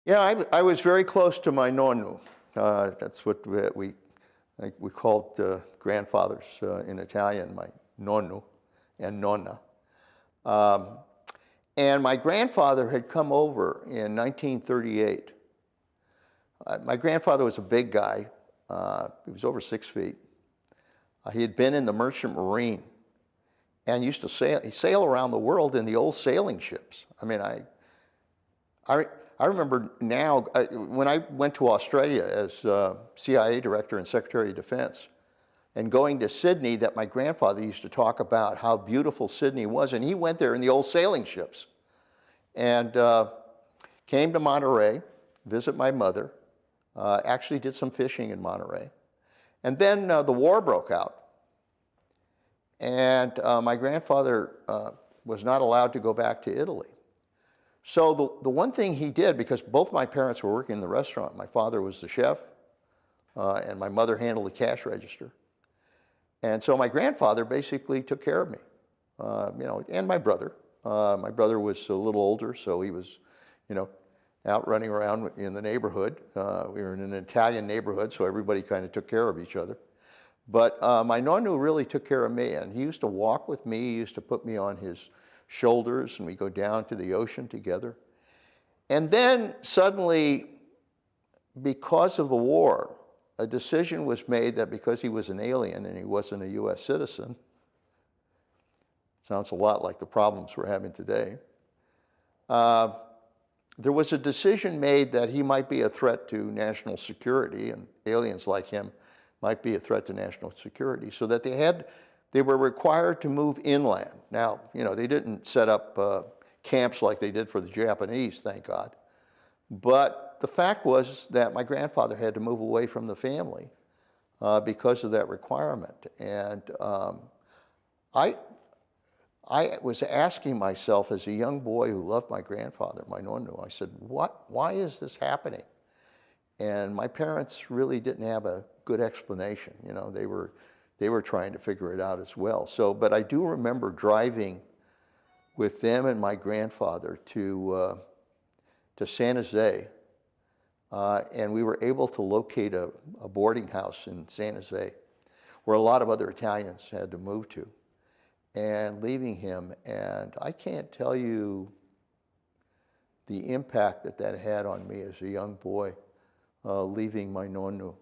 Yeah, I was very close to my nonno. That's what we called grandfathers in Italian, my nonno and nonna. Um, and my grandfather had come over in 1938. My grandfather was a big guy. He was over 6 feet. He had been in the Merchant Marine and used to sail around the world in the old sailing ships. I mean, I, I remember now, when I went to Australia as CIA Director and Secretary of Defense, and going to Sydney, that my grandfather used to talk about how beautiful Sydney was, and he went there in the old sailing ships, and came to Monterey, visit my mother, actually did some fishing in Monterey, and then the war broke out, and my grandfather was not allowed to go back to Italy. So the one thing he did, because both my parents were working in the restaurant, my father was the chef, and my mother handled the cash register. And so my grandfather basically took care of me, and my brother. My brother was a little older, so he was, out running around in the neighborhood. We were in an Italian neighborhood, so everybody kind of took care of each other. But my nonno really took care of me, and he used to walk with me. He used to put me on his shoulders, and we go down to the ocean together. And then suddenly, because of the war, a decision was made that because he was an alien and he wasn't a US citizen, sounds a lot like the problems we're having today, there was a decision made that he might be a threat to national security, and aliens like him might be a threat to national security, so that they were required to move inland. Now, they didn't set up camps like they did for the Japanese, thank God. But the fact was that my grandfather had to move away from the family because of that requirement. And I was asking myself as a young boy who loved my grandfather, my nonno, I said, why is this happening? And my parents really didn't have a good explanation. They were trying to figure it out as well. But I do remember driving with them and my grandfather to San Jose, and we were able to locate a boarding house in San Jose, where a lot of other Italians had to move to, and leaving him. And I can't tell you the impact that had on me as a young boy, leaving my nonno.